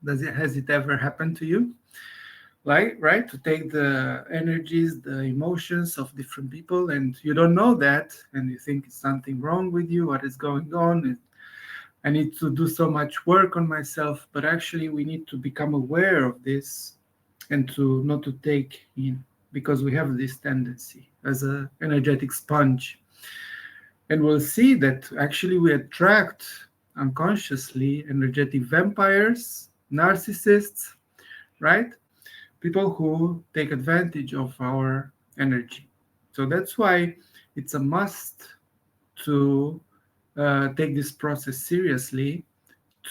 Has it ever happened to you? Like, right, to take the energies, the emotions of different people, and you don't know that, and you think it's something wrong with you. What is going on? I need to do so much work on myself, but actually we need to become aware of this and to not to take in, because we have this tendency as an energetic sponge. And we'll see that actually we attract unconsciously energetic vampires, narcissists, right? People who take advantage of our energy. So that's why it's a must to take this process seriously,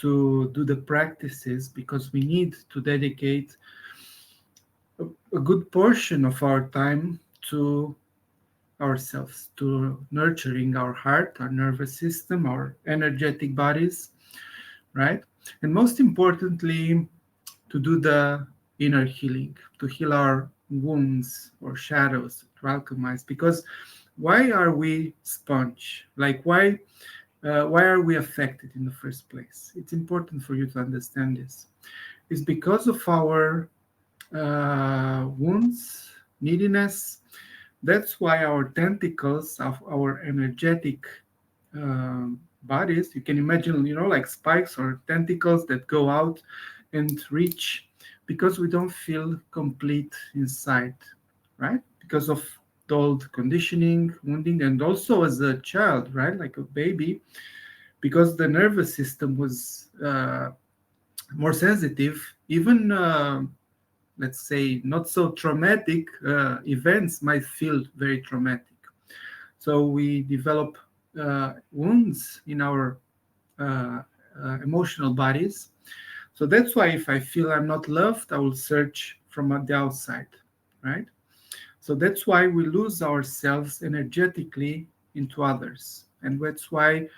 to do the practices, because we need to dedicate a, a good portion of our time to ourselves, to nurturing our heart, our nervous system, our energetic bodies, right? And most importantly, to do the inner healing, to heal our wounds or shadows, to alchemize. Because why are we sponge? Like why are we affected in the first place? It's important for you to understand this. It's because of our wounds, neediness. That's why our tentacles of our energetic bodies, you can imagine, like spikes or tentacles that go out and reach, because we don't feel complete inside, right? Because of the old conditioning, wounding, and also as a child, right? Like a baby, because the nervous system was more sensitive, even let's say not so traumatic events might feel very traumatic. So we develop wounds in our emotional bodies. So that's why if I feel I'm not loved, I will search from the outside, right? So that's why we lose ourselves energetically into others. And that's why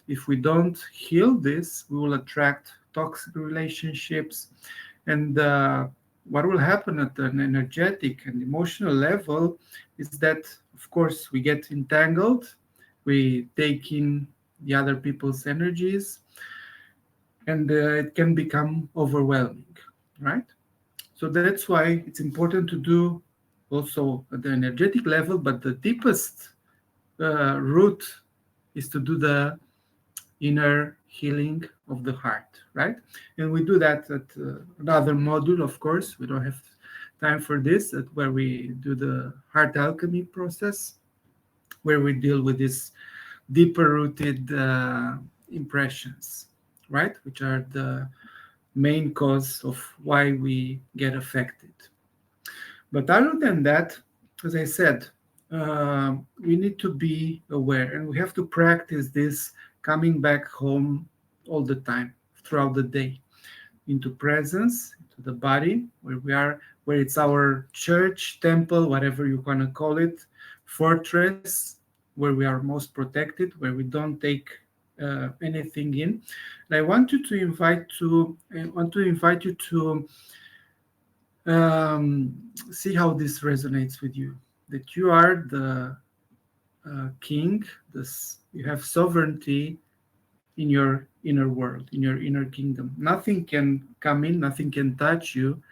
if we don't heal this, we will attract toxic relationships. And what will happen at an energetic and emotional level is that, of course, we get entangled, we take in the other people's energies, and it can become overwhelming, right? So that's why it's important to do also at the energetic level, but the deepest root is to do the inner healing of the heart, right? And we do that at another module, of course. We don't have time for this, where we do the heart alchemy process, where we deal with these deeper rooted impressions, right? Which are the main cause of why we get affected. But other than that, as I said, we need to be aware, and we have to practice this coming back home all the time throughout the day, into presence, into the body, where we are, where it's our church, temple, whatever you want to call it, fortress, where we are most protected, where we don't take anything in. And I want to invite you to see how this resonates with you. That you are the king. You have sovereignty in your inner world, in your inner kingdom. Nothing can come in, nothing can touch you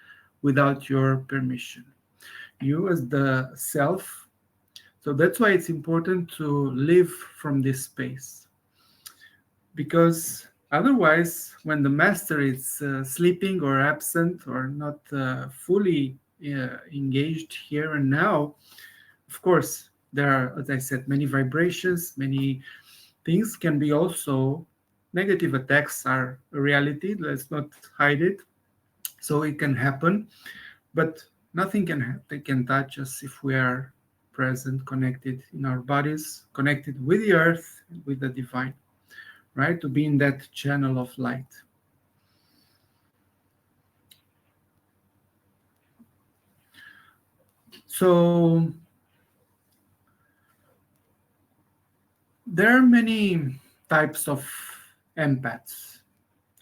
without your permission. You as the self. So that's why it's important to live from this space, because otherwise, when the master is sleeping or absent or not fully engaged here and now, of course, there are, as I said, many vibrations, many things can be also negative attacks are a reality. Let's not hide it. So it can happen, but nothing they can touch us if we are present, connected in our bodies, connected with the earth, with the divine, right? To be in that channel of light. So there are many types of empaths.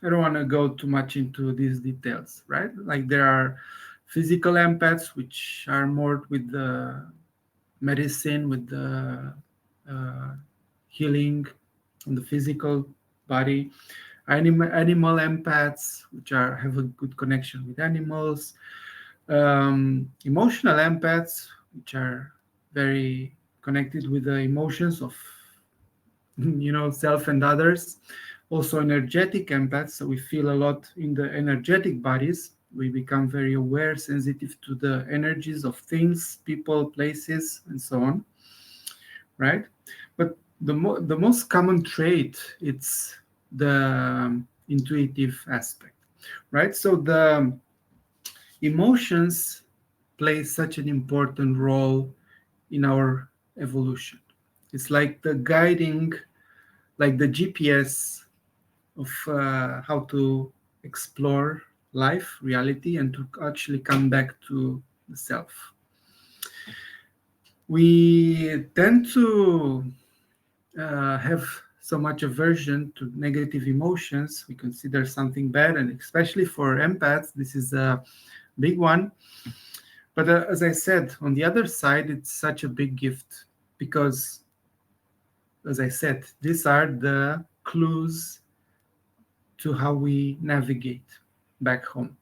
I don't want to go too much into these details, right? Like there are physical empaths, which are more with the medicine, with the uh, healing on the physical body. Animal empaths, which are have a good connection with animals. Emotional empaths, which are very connected with the emotions of self and others. Also energetic empaths, so we feel a lot in the energetic bodies. We become very aware, sensitive to the energies of things, people, places, and so on, right? But the most common trait, it's the intuitive aspect, right? So the emotions play such an important role in our evolution. It's like the guiding, like the GPS of how to explore life, reality, and to actually come back to the self. We tend to have so much aversion to negative emotions. We consider something bad, and especially for empaths, this is a big one. But as I said, on the other side, it's such a big gift because, as I said, these are the clues to how we navigate back home.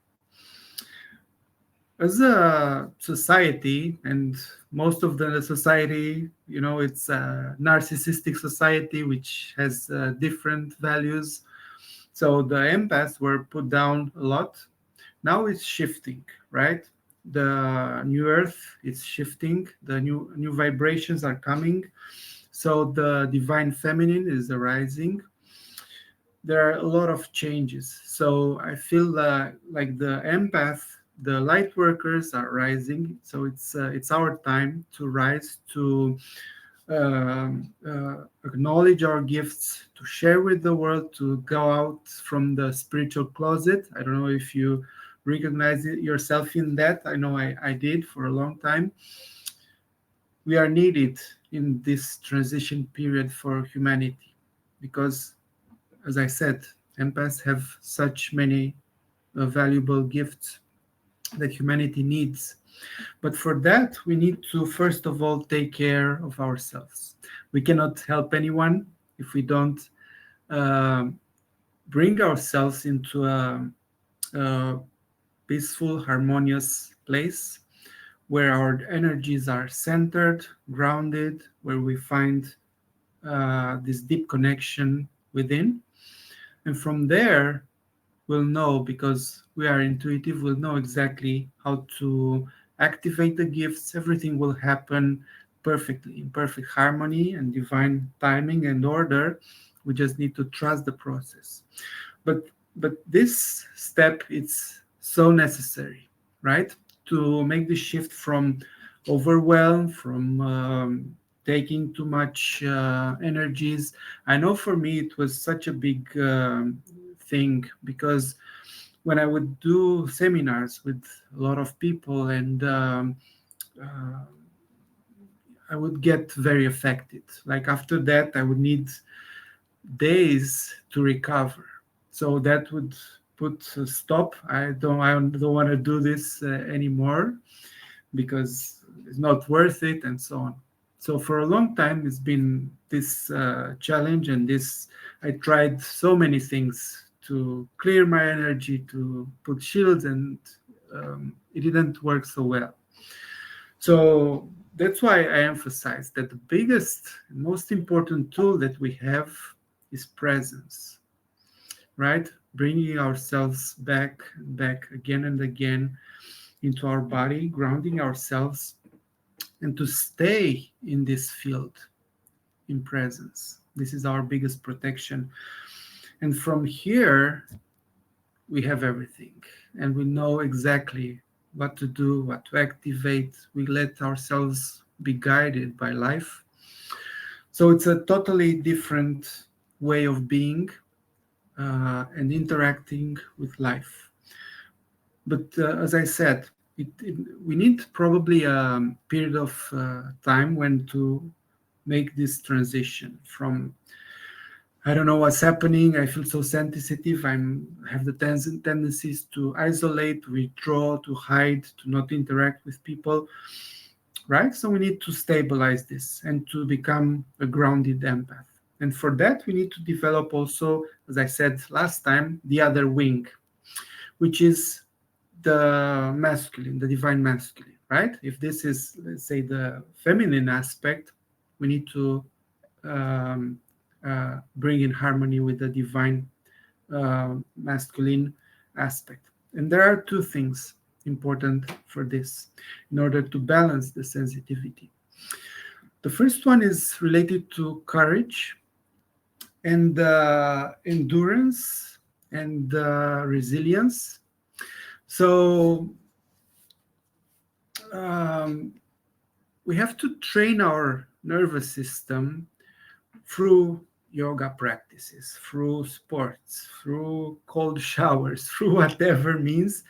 As a society, and most of the society, it's a narcissistic society which has different values. So the empaths were put down a lot. Now it's shifting, right? The new earth is shifting. The new vibrations are coming. So the divine feminine is arising. There are a lot of changes. So I feel like the empath, the light workers are rising. So it's our time to rise, to acknowledge our gifts, to share with the world, to go out from the spiritual closet. I don't know if you recognize yourself in that. I know I did for a long time. We are needed in this transition period for humanity because, as I said, empaths have such many valuable gifts that humanity needs. But for that, we need to, first of all, take care of ourselves. We cannot help anyone if we don't uh, bring ourselves into a peaceful, harmonious place where our energies are centered, grounded, where we find this deep connection within. And from there, we'll know, because we are intuitive, we'll know exactly how to activate the gifts. Everything will happen perfectly, in perfect harmony and divine timing and order. We just need to trust the process. But this step, it's so necessary, right? To make the shift from overwhelm, from taking too much energies. I know for me it was such a big thing because when I would do seminars with a lot of people, and uh, I would get very affected. Like after that, I would need days to recover. So that would put a stop. I don't want to do this anymore because it's not worth it, and so on. So for a long time, it's been this challenge, and this I tried so many things to clear my energy, to put shields, and it didn't work so well. So that's why I emphasize that the biggest, most important tool that we have is presence, right? Bringing ourselves back again and again into our body, grounding ourselves, and to stay in this field in presence. This is our biggest protection. And from here, we have everything, and we know exactly what to do, what to activate. We let ourselves be guided by life. So it's a totally different way of being and interacting with life. But as I said, we need probably a period of time when to make this transition from, I don't know what's happening. I feel so sensitive. Have the tendencies to isolate, to withdraw, to hide, to not interact with people. Right? So we need to stabilize this and to become a grounded empath. And for that, we need to develop also, as I said last time, the other wing, which is the masculine, the divine masculine, right? If this is, let's say, the feminine aspect, we need to um, bring in harmony with the divine masculine aspect. And there are two things important for this in order to balance the sensitivity. The first one is related to courage and endurance and resilience. So um, we have to train our nervous system through yoga practices, through sports, through cold showers, through whatever means,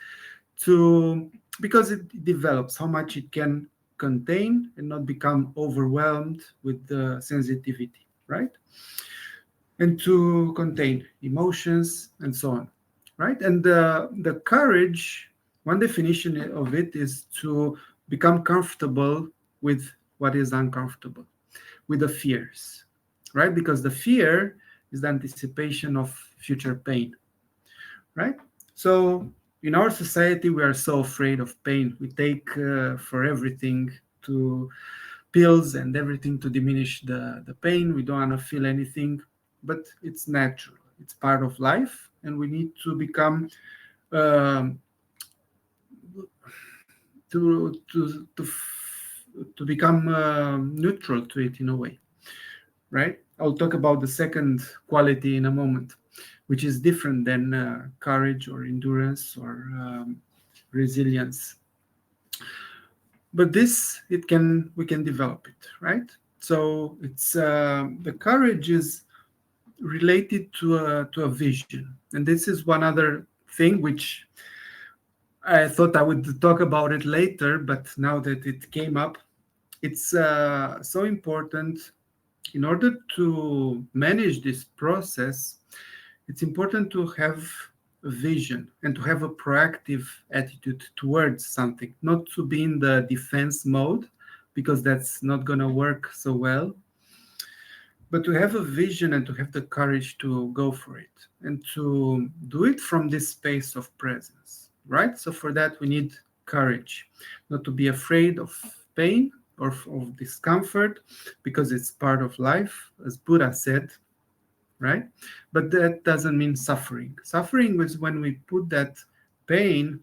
to because it develops how much it can contain and not become overwhelmed with the sensitivity, right? And to contain emotions and so on, right? And the courage, one definition of it is to become comfortable with what is uncomfortable, with the fears, right? Because the fear is the anticipation of future pain, right? So in our society, we are so afraid of pain. We take for everything to pills and everything to diminish the pain. We don't want to feel anything, but it's natural. It's part of life, and we need to become um, to become neutral to it in a way, right? I'll talk about the second quality in a moment, which is different than courage or endurance or resilience. But this, we can develop it, right? So it's the courage is related to a vision, and this is one other thing which I thought I would talk about it later, but now that it came up, it's so important. In order to manage this process, it's important to have a vision and to have a proactive attitude towards something, not to be in the defense mode, because that's not going to work so well, but to have a vision and to have the courage to go for it and to do it from this space of presence, right? So for that, we need courage, not to be afraid of pain or of discomfort, because it's part of life, as Buddha said, right? But that doesn't mean suffering. Suffering is when we put that pain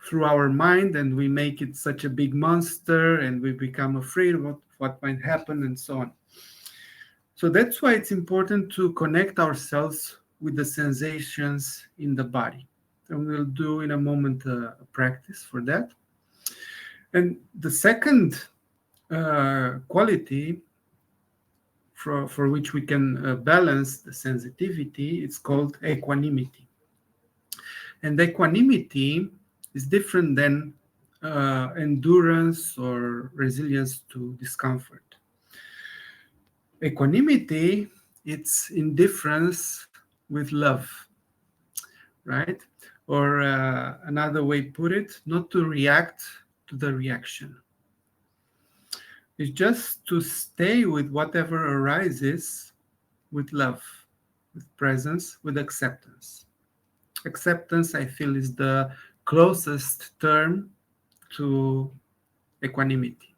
through our mind and we make it such a big monster and we become afraid of what might happen and so on. So that's why it's important to connect ourselves with the sensations in the body. And we'll do in a moment a practice for that. And the second quality for which we can balance the sensitivity, it's called equanimity. And equanimity is different than endurance or resilience to discomfort. Equanimity, it's indifference with love, right? Or another way put it, not to react to the reaction. It's just to stay with whatever arises with love, with presence, with acceptance. Acceptance, I feel, is the closest term to equanimity.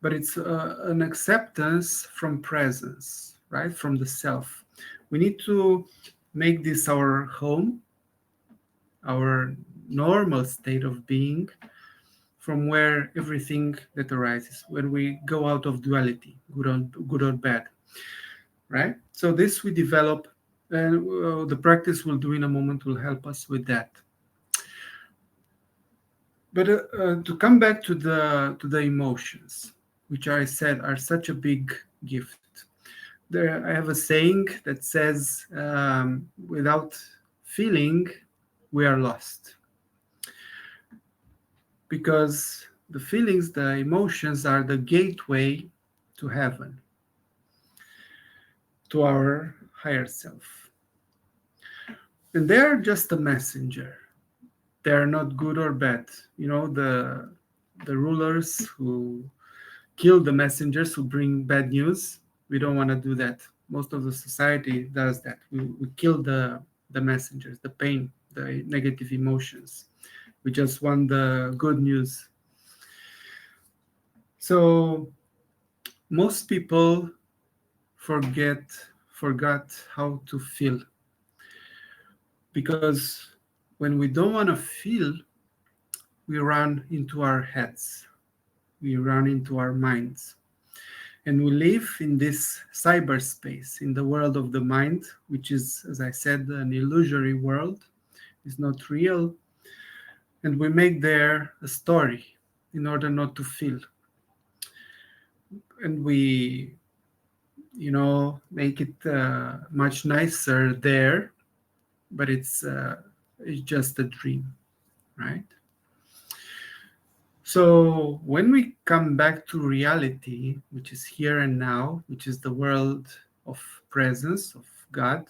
But it's an acceptance from presence, right? From the self. We need to make this our home, our normal state of being, from where everything that arises, when we go out of duality, good or bad, right? So this we develop, and the practice we'll do in a moment will help us with that. But to come back to the emotions, which I said are such a big gift. There, I have a saying that says, "Without feeling, we are lost." Because the feelings, the emotions, are the gateway to heaven, to our higher self, and they're just a messenger. They are not good or bad. You know, the rulers who kill the messengers who bring bad news, We don't want to do that. Most of the society does that. We kill the messengers, the pain, the negative emotions. We just want the good news. So most people forgot how to feel, because when we don't want to feel, we run into our heads, we run into our minds, and we live in this cyberspace, in the world of the mind, which is, as I said, an illusory world. It's not real, and we make there a story in order not to feel. And we, make it much nicer there, but it's just a dream, right? So when we come back to reality, which is here and now, which is the world of presence of God,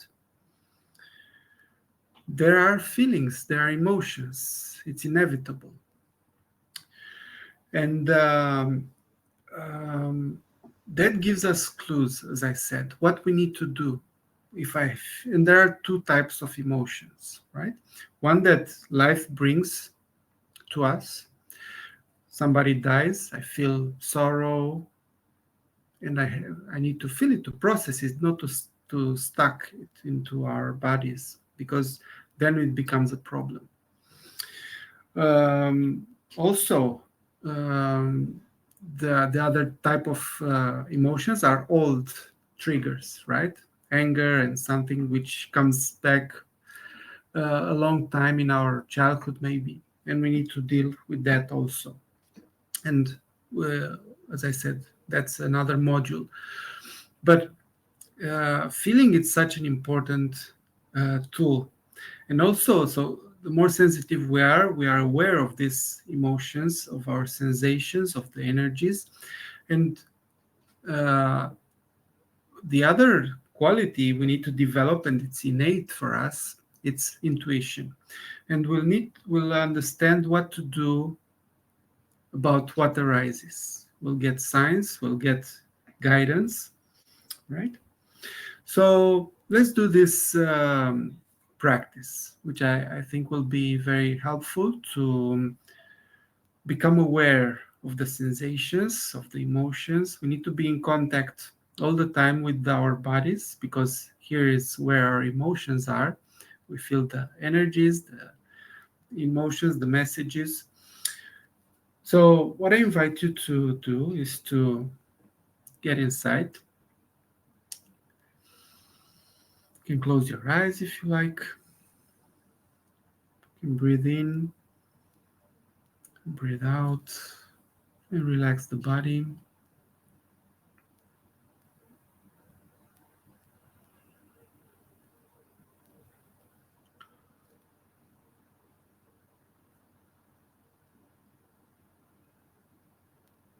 there are feelings, there are emotions. It's inevitable. And that gives us clues, as I said, what we need to do. And there are two types of emotions, right? One that life brings to us. Somebody dies, I feel sorrow, and I need to feel it, to process it, not to stuck it into our bodies, because then it becomes a problem. Also, the other type of emotions are old triggers, right? Anger and something which comes back a long time in our childhood, maybe, and we need to deal with that also. And as I said, that's another module. But feeling is such an important tool. And also, so the more sensitive we are aware of these emotions, of our sensations, of the energies. And uh, the other quality we need to develop, and it's innate for us, it's intuition. And we'll understand what to do about what arises. We'll get signs, we'll get guidance, right? So let's do this practice, which I think will be very helpful to become aware of the sensations, of the emotions. We need to be in contact all the time with our bodies, because here is where our emotions are. We feel the energies, the emotions, the messages. So what I invite you to do is to get inside. You can close your eyes if you like. You can breathe in, breathe out, and relax the body.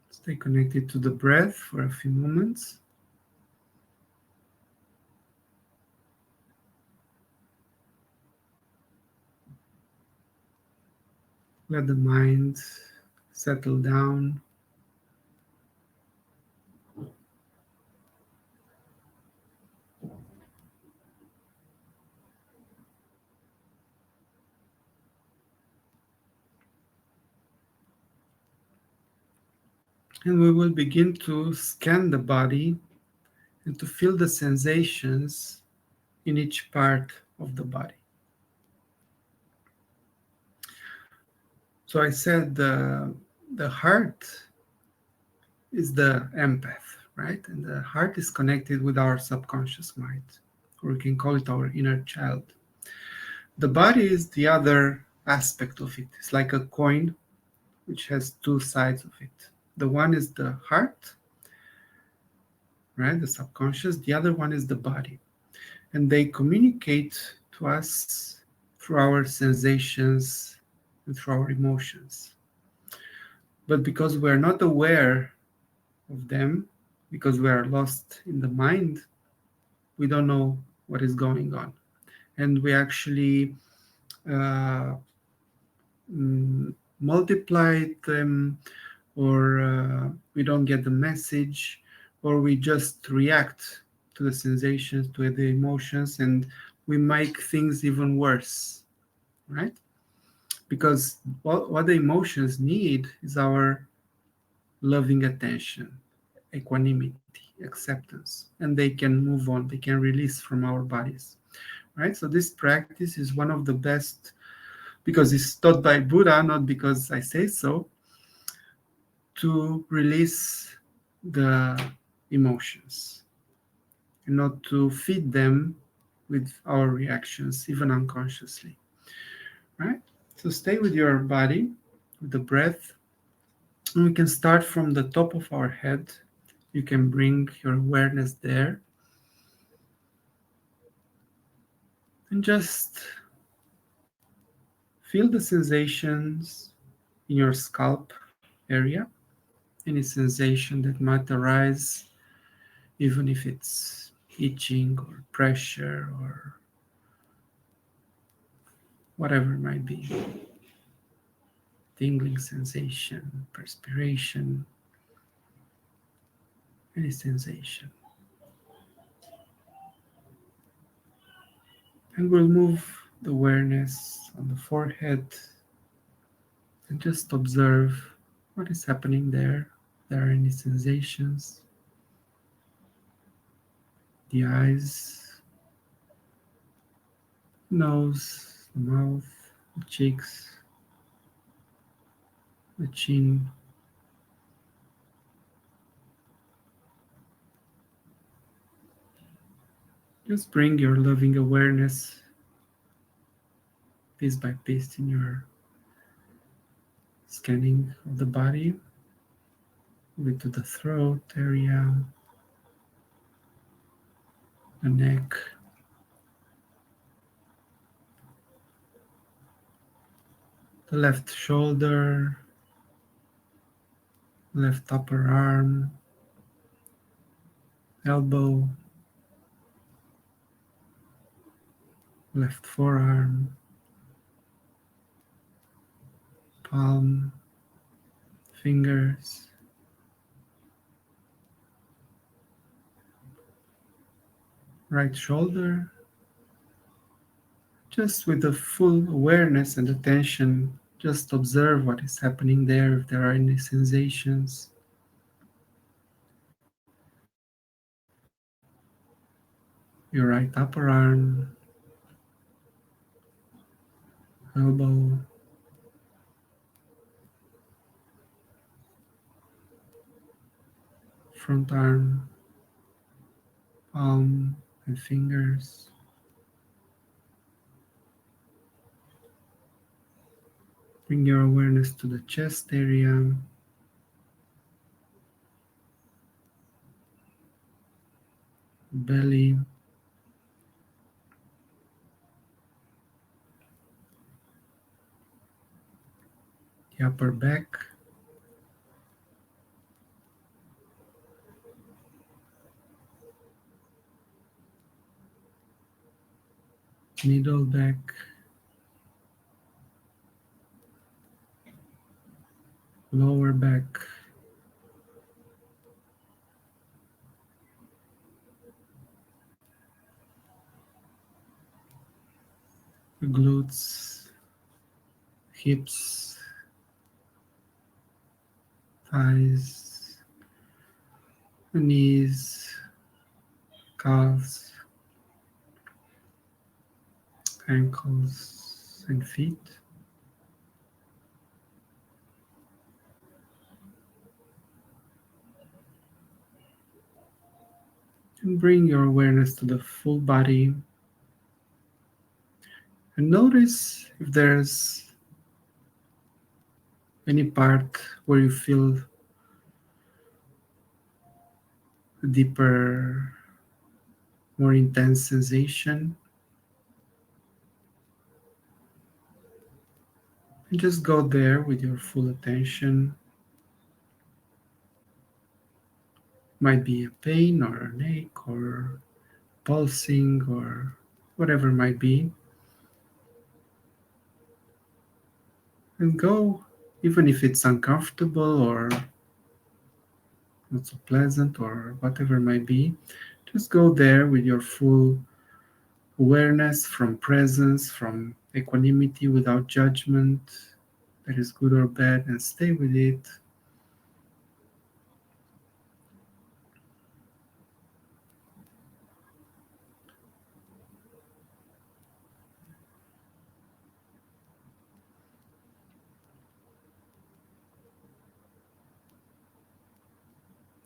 Stay connected to the breath for a few moments. Let the mind settle down. And we will begin to scan the body and to feel the sensations in each part of the body. So I said the heart is the empath, right? And the heart is connected with our subconscious mind, or we can call it our inner child. The body is the other aspect of it. It's like a coin which has two sides of it. The one is the heart, right? The subconscious. The other one is the body. And they communicate to us through our sensations and through our emotions. But because we're not aware of them, because we are lost in the mind, we don't know what is going on. And we actually uh, multiply them, or we don't get the message, or we just react to the sensations, to the emotions, and we make things even worse, right? Because what the emotions need is our loving attention, equanimity, acceptance, and they can move on, they can release from our bodies, right? So this practice is one of the best because it's taught by Buddha, not because I say so, to release the emotions and not to feed them with our reactions, even unconsciously, right? So stay with your body, with the breath, and we can start from the top of our head. You can bring your awareness there and just feel the sensations in your scalp area, any sensation that might arise, even if it's itching or pressure or whatever it might be, tingling sensation, perspiration, any sensation. And we'll move the awareness on the forehead and just observe what is happening there. If there are any sensations, the eyes, nose, the mouth, the cheeks, the chin. Just bring your loving awareness piece by piece in your scanning of the body, maybe to the throat area, the neck, the left shoulder, left upper arm, elbow, left forearm, palm, fingers, right shoulder. Just with the full awareness and attention, just observe what is happening there, if there are any sensations. Your right upper arm, elbow, front arm, palm and fingers. Bring your awareness to the chest area, belly, the upper back, middle back, lower back, the glutes, hips, thighs, the knees, calves, ankles, and feet. And bring your awareness to the full body. And notice if there's any part where you feel a deeper, more intense sensation. And just go there with your full attention. Might be a pain or an ache or pulsing or whatever it might be. And go, even if it's uncomfortable or not so pleasant, or whatever it might be. Just go there with your full awareness from presence, from equanimity without judgment, that is good or bad, and stay with it.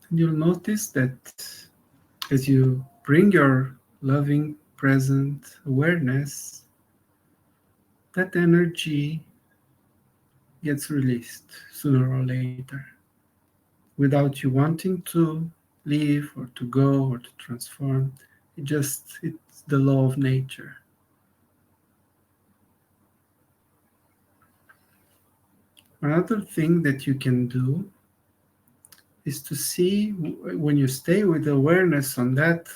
And you'll notice that as you bring your loving, present awareness, that energy gets released sooner or later without you wanting to leave or to go or to transform. It's the law of nature. Another thing that you can do is to see when you stay with awareness on that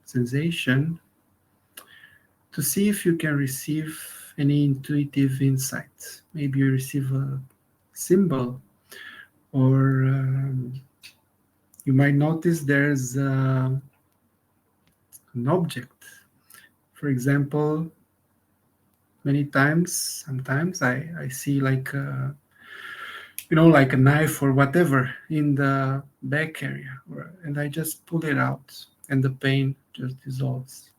sensation, to see if you can receive any intuitive insights. Maybe you receive a symbol, or you might notice there's an object. For example, sometimes I see like like a knife or whatever in the back area, and I just pull it out, and the pain just dissolves.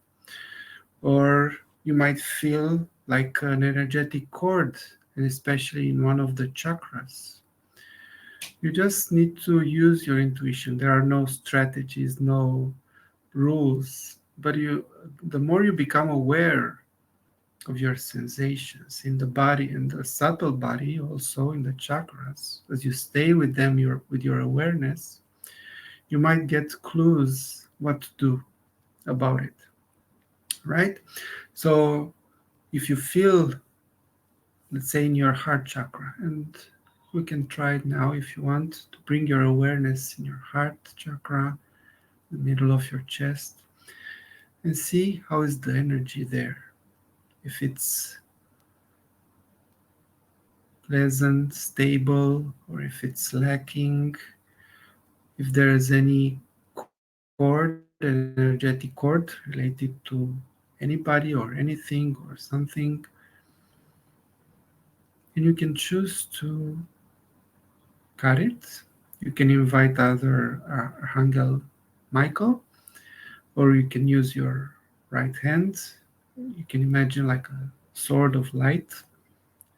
Or you might feel like an energetic cord, and especially in one of the chakras. You just need to use your intuition. There are no strategies, no rules, but the more you become aware of your sensations in the body and the subtle body, also in the chakras, as you stay with them with your awareness, you might get clues what to do about it, right? So if you feel, let's say, in your heart chakra, and we can try it now if you want to bring your awareness in your heart chakra, the middle of your chest, and see how is the energy there. If it's pleasant, stable, or if it's lacking, if there is any cord, energetic cord related to anybody or anything or something, and you can choose to cut it. You can invite other Archangel Michael, or you can use your right hand. You can imagine like a sword of light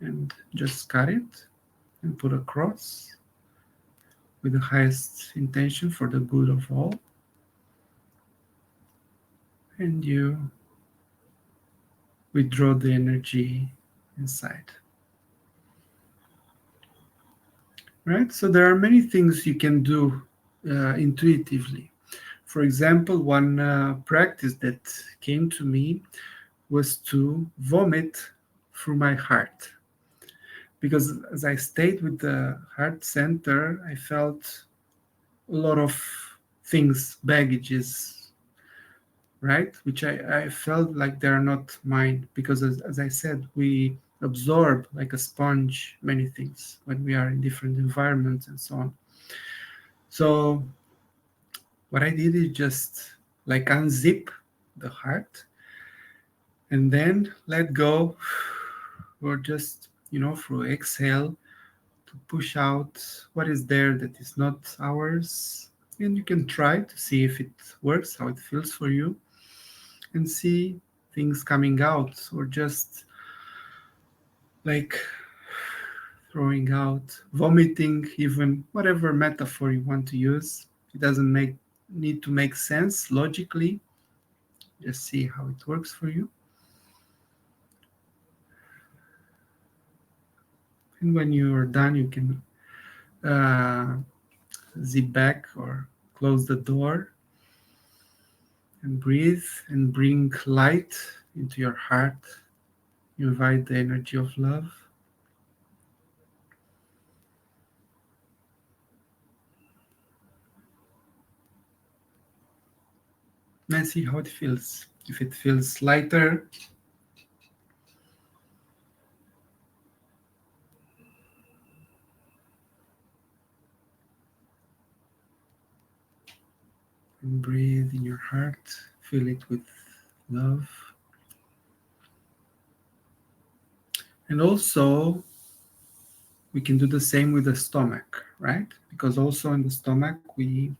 and just cut it and put a cross with the highest intention for the good of all. And you withdraw the energy inside. Right? So there are many things you can do intuitively. For example, one practice that came to me was to vomit through my heart. Because as I stayed with the heart center, I felt a lot of things, baggages, right? Which I felt like they're not mine. Because as I said, we absorb like a sponge many things when we are in different environments and so on. So what I did is just like unzip the heart and then let go, or just, through exhale, to push out what is there that is not ours. And you can try to see if it works, how it feels for you, and see things coming out, or just like throwing out, vomiting, even whatever metaphor you want to use. It doesn't need to make sense logically. Just see how it works for you. And when you are done, you can uh, zip back or close the door and breathe and bring light into your heart. You invite the energy of love. And see how it feels. If it feels lighter, And breathe in your heart, fill it with love. And also, we can do the same with the stomach, right? Because also in the stomach, we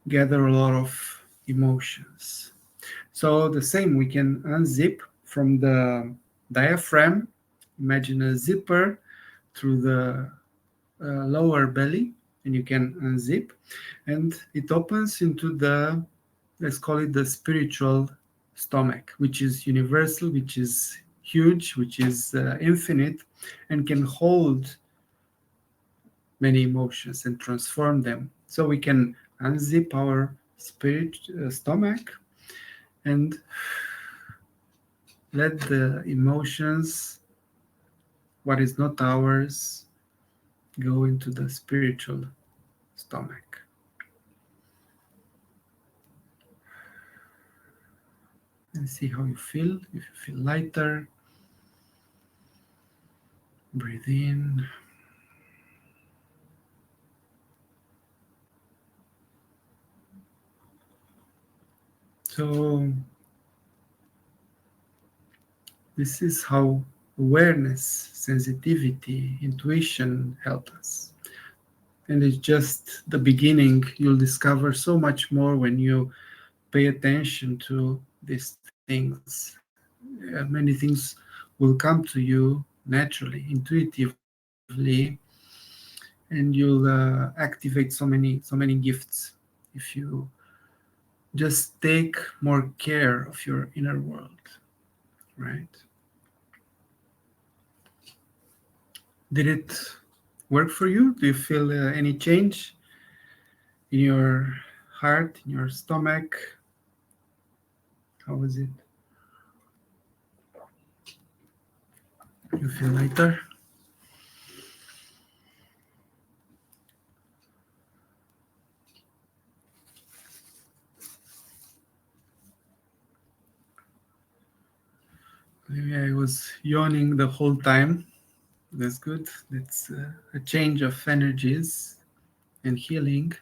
gather a lot of emotions. So, the same, we can unzip from the diaphragm. Imagine a zipper through the lower belly, and you can unzip, and it opens into the, let's call it the spiritual stomach, which is universal, which is huge, which is infinite, and can hold many emotions and transform them. So we can unzip our spirit stomach and let the emotions, what is not ours, go into the spiritual stomach. And see how you feel. If you feel lighter, breathe in. So, this is how awareness, sensitivity, intuition help us. And it's just the beginning. You'll discover so much more when you pay attention to these things. Many things will come to you naturally, intuitively, and you'll activate so many gifts if you just take more care of your inner world, right? Did it work for you? Do you feel any change in your heart, in your stomach? How was it? You feel lighter? Maybe I was yawning the whole time. That's good. That's a change of energies and healing.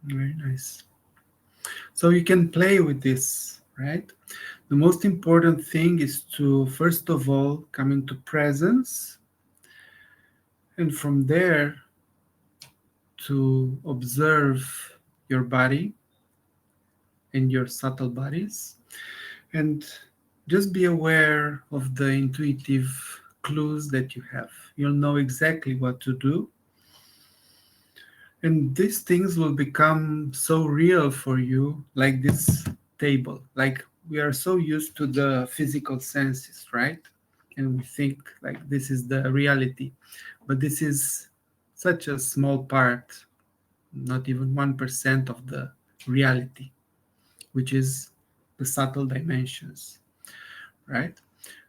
Very nice. So you can play with this, right? The most important thing is to, first of all, come into presence, and from there to observe your body and your subtle bodies, and just be aware of the intuitive clues that you have. You'll know exactly what to do, and these things will become so real for you, like this table. Like, we are so used to the physical senses, right? And we think like this is the reality, but this is such a small part, not even 1% of the reality, which is the subtle dimensions, right?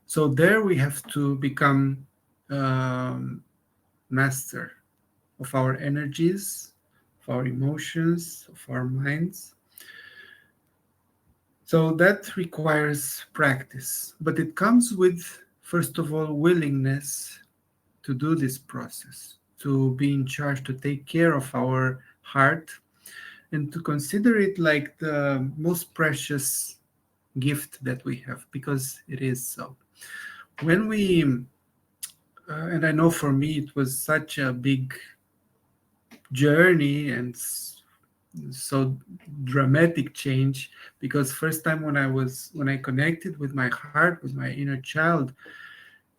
So there we have to become um, master of our energies, of our emotions, of our minds. So that requires practice, but it comes with, first of all, willingness to do this process, to be in charge, to take care of our heart, and to consider it like the most precious gift that we have, because it is so. When we, and I know for me, it was such a big journey and so dramatic change, because first time when I connected with my heart, with my inner child,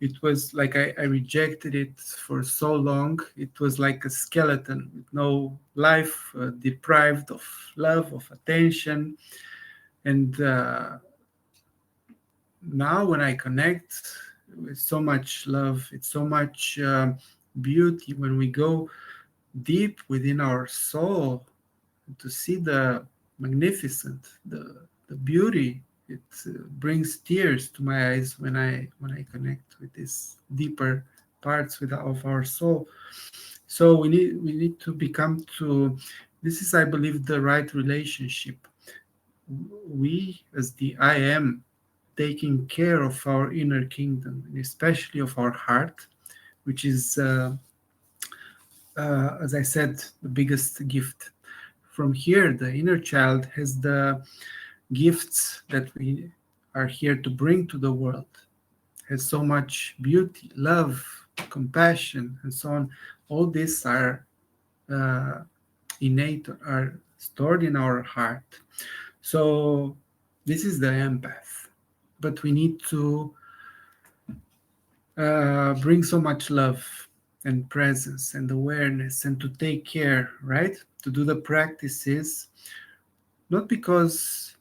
it was like I rejected it for so long. It was like a skeleton with no life, deprived of love, of attention. And now when I connect with so much love, it's so much beauty when we go deep within our soul to see the magnificent, the beauty. It brings tears to my eyes when I connect with these deeper parts of our soul. So we need to become to, this is, I believe, the right relationship. We, as the I am, taking care of our inner kingdom, and especially of our heart, which is, as I said, the biggest gift. from here, the inner child has the gifts that we are here to bring to the world, has so much beauty, love, compassion, and so on. All these are uh, innate, are stored in our heart. So this is the empath. But we need to bring so much love and presence and awareness and to take care, right? To do the practices, not because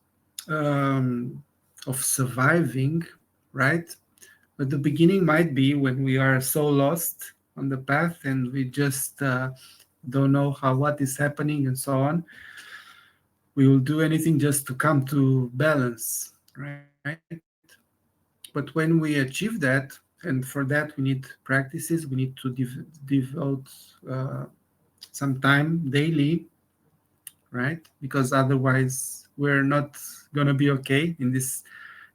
of surviving, right? But the beginning might be when we are so lost on the path and we just don't know how what is happening and so on. We will do anything just to come to balance, right? But when we achieve that, and for that we need practices, we need to devote uh, some time daily, right? Because otherwise we're not going to be okay in this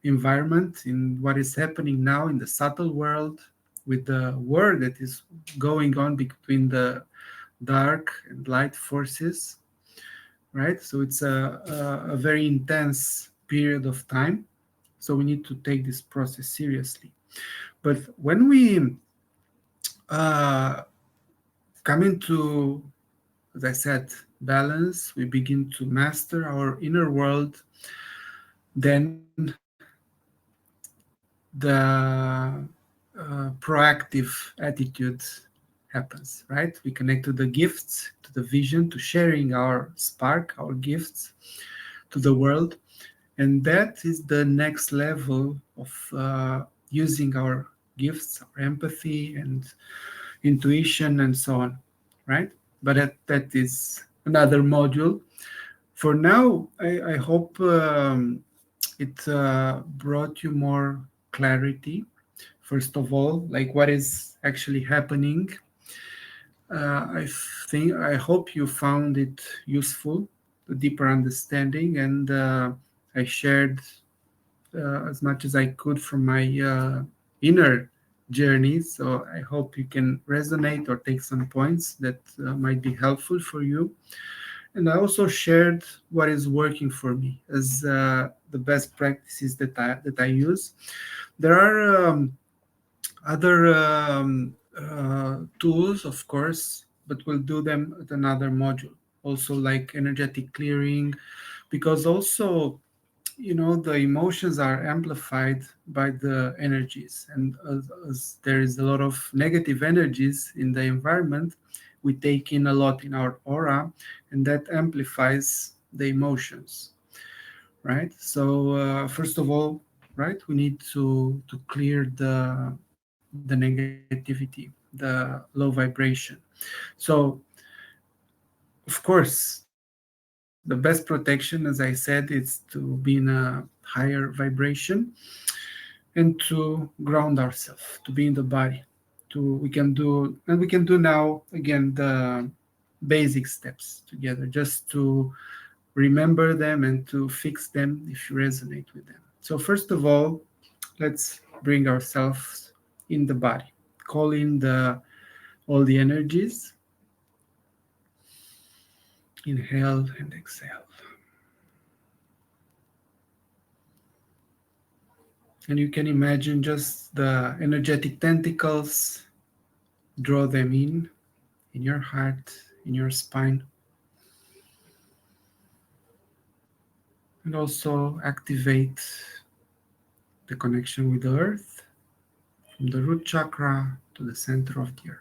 environment, in what is happening now in the subtle world, with the war that is going on between the dark and light forces, right? So it's a very intense period of time. So we need to take this process seriously. But when we uh, come into, as I said, balance, we begin to master our inner world, then the proactive attitude happens, right? We connect to the gifts, to the vision, to sharing our spark, our gifts to the world. And that is the next level of using our gifts, our empathy and intuition and so on, right? But that is another module. For now, I hope it brought you more clarity. First of all, like what is actually happening. I hope you found it useful, a deeper understanding, and I shared as much as I could from my inner journey. So I hope you can resonate or take some points that might be helpful for you. And I also shared what is working for me as the best practices that I use. There are other tools, of course, but we'll do them at another module. Also, like energetic clearing, because also, the emotions are amplified by the energies, and as there is a lot of negative energies in the environment, we take in a lot in our aura, and that amplifies the emotions, right? So first of all, right, we need to clear the negativity, the low vibration. So of course, the best protection, as I said, is to be in a higher vibration and to ground ourselves, to be in the body. We can do now again the basic steps together, just to remember them and to fix them if you resonate with them. So first of all, let's bring ourselves in the body, call in the all the energies. Inhale and exhale. And you can imagine just the energetic tentacles, draw them in your heart, in your spine, and also activate the connection with the earth from the root chakra to the center of the earth.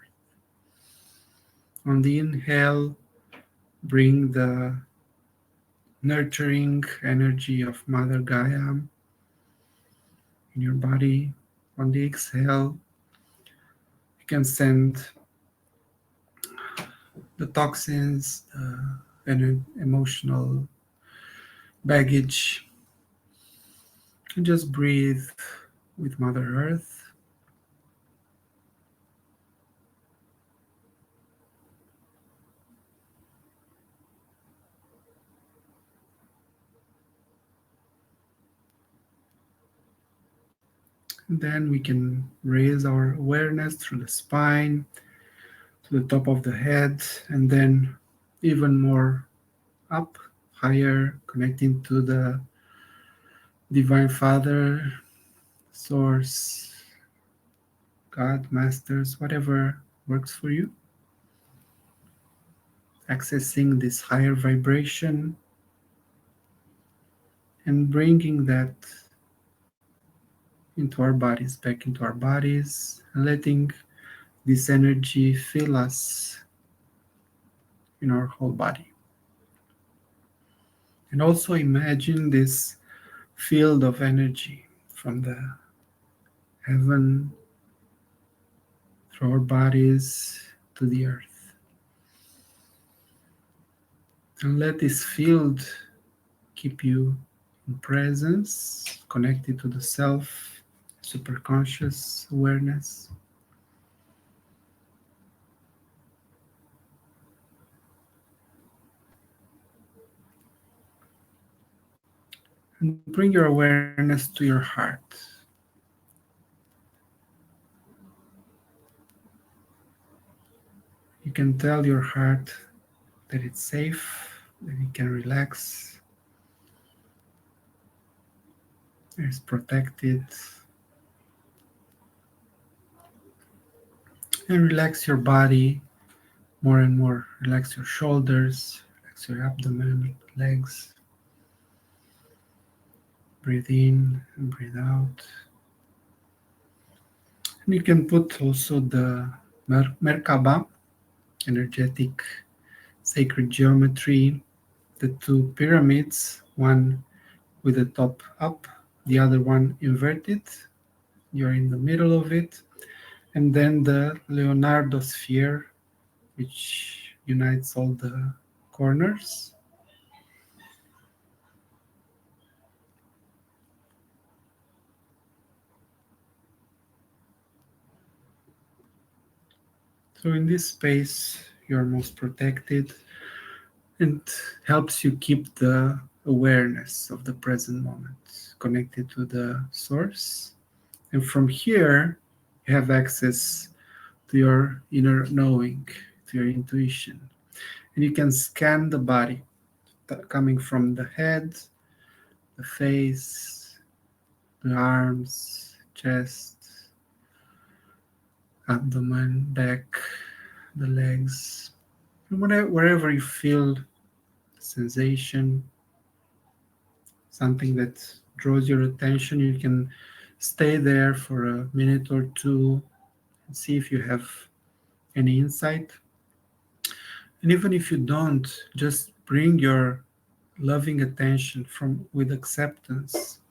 On the inhale, bring the nurturing energy of Mother Gaia in your body. On the exhale, you can send the toxins, the emotional baggage, and just breathe with Mother Earth. And then we can raise our awareness through the spine to the top of the head, and then even more up, higher, connecting to the Divine Father, Source, God, Masters, whatever works for you. Accessing this higher vibration and bringing that into our bodies, back into our bodies, and letting this energy fill us in our whole body. And also imagine this field of energy from the heaven through our bodies to the earth. And let this field keep you in presence, connected to the self, superconscious awareness. And bring your awareness to your heart. You can tell your heart that it's safe, that it can relax, it's protected, and relax your body more and more. Relax your shoulders, relax your abdomen, legs. Breathe in and breathe out. And you can put also the Merkaba, energetic sacred geometry, the two pyramids, one with the top up, the other one inverted. You're in the middle of it. And then the Leonardo sphere, which unites all the corners. So in this space, you're most protected and helps you keep the awareness of the present moment connected to the source. And from here, you have access to your inner knowing, to your intuition. And you can scan the body coming from the head, the face, the arms, chest, abdomen, back, the legs, and wherever you feel sensation, something that draws your attention, you can stay there for a minute or two and see if you have any insight. And even if you don't, just bring your loving attention from with acceptance,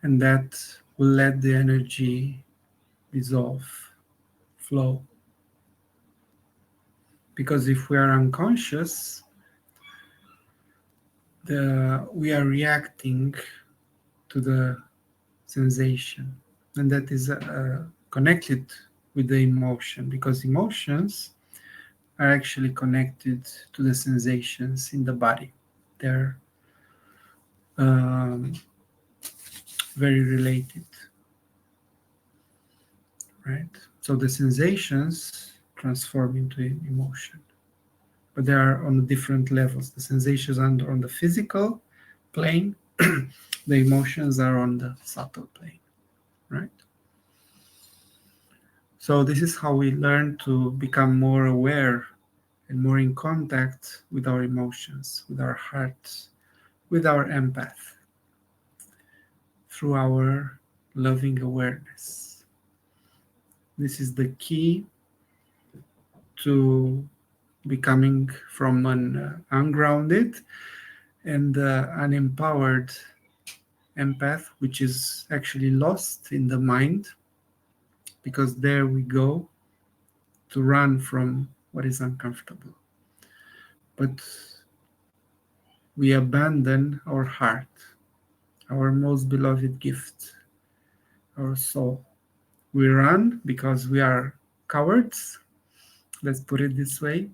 and that will let the energy dissolve, flow. Because if we are unconscious, we are reacting to the sensation, and that is connected with the emotion, because emotions are actually connected to the sensations in the body. They're um, very related, right? So the sensations transform into emotion, but they are on different levels. The sensations are on the physical plane, the emotions are on the subtle plane, right? So this is how we learn to become more aware and more in contact with our emotions, with our hearts, with our empath, through our loving awareness. This is the key to becoming from an ungrounded and unempowered empath, which is actually lost in the mind, because there we go to run from what is uncomfortable. But we abandon our heart, our most beloved gift, our soul. We run because we are cowards, let's put it this way,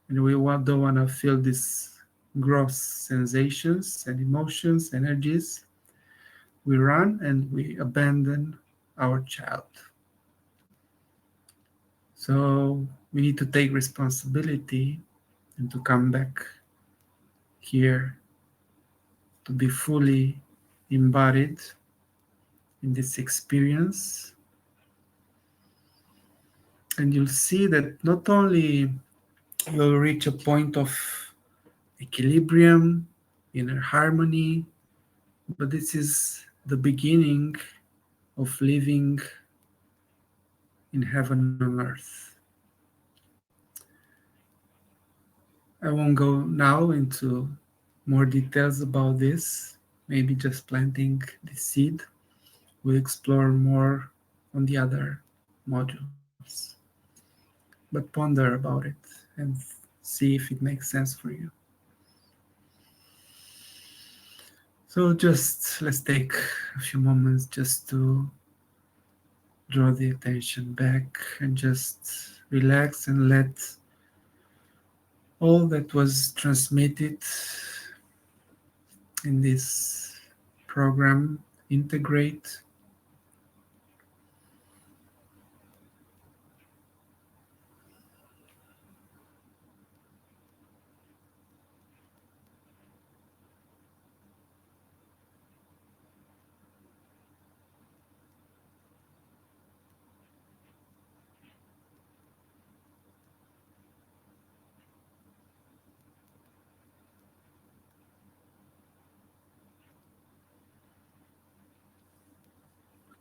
and we don't want to feel these gross sensations and emotions, energies. We run and we abandon our child. So we need to take responsibility and to come back here to be fully embodied in this experience. And you'll see that not only you'll reach a point of equilibrium, inner harmony, but this is the beginning of living in heaven on earth. I won't go now into more details about this, maybe just planting the seed. We'll explore more on the other modules. But ponder about it and see if it makes sense for you. So just let's take a few moments just to draw the attention back and just relax and let all that was transmitted in this program integrate.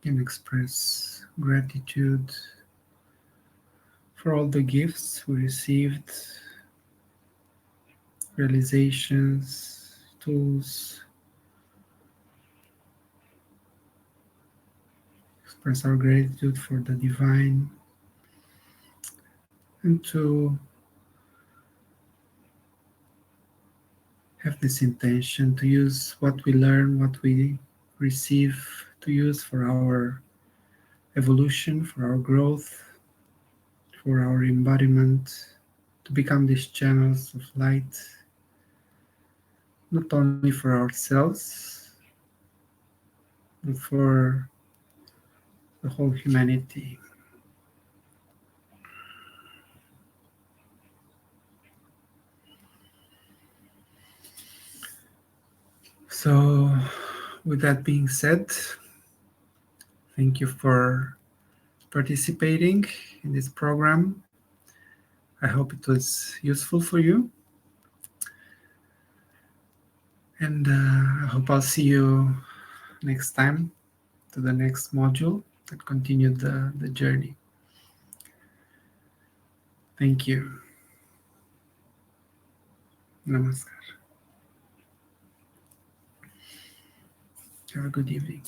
Can express gratitude for all the gifts we received, realizations, tools, express our gratitude for the divine, and to have this intention to use what we learn, what we receive, to use for our evolution, for our growth, for our embodiment, to become these channels of light, not only for ourselves, but for the whole humanity. So, with that being said, thank you for participating in this program. I hope it was useful for you. And I hope I'll see you next time to the next module that continued the journey. Thank you. Namaskar. Have a good evening.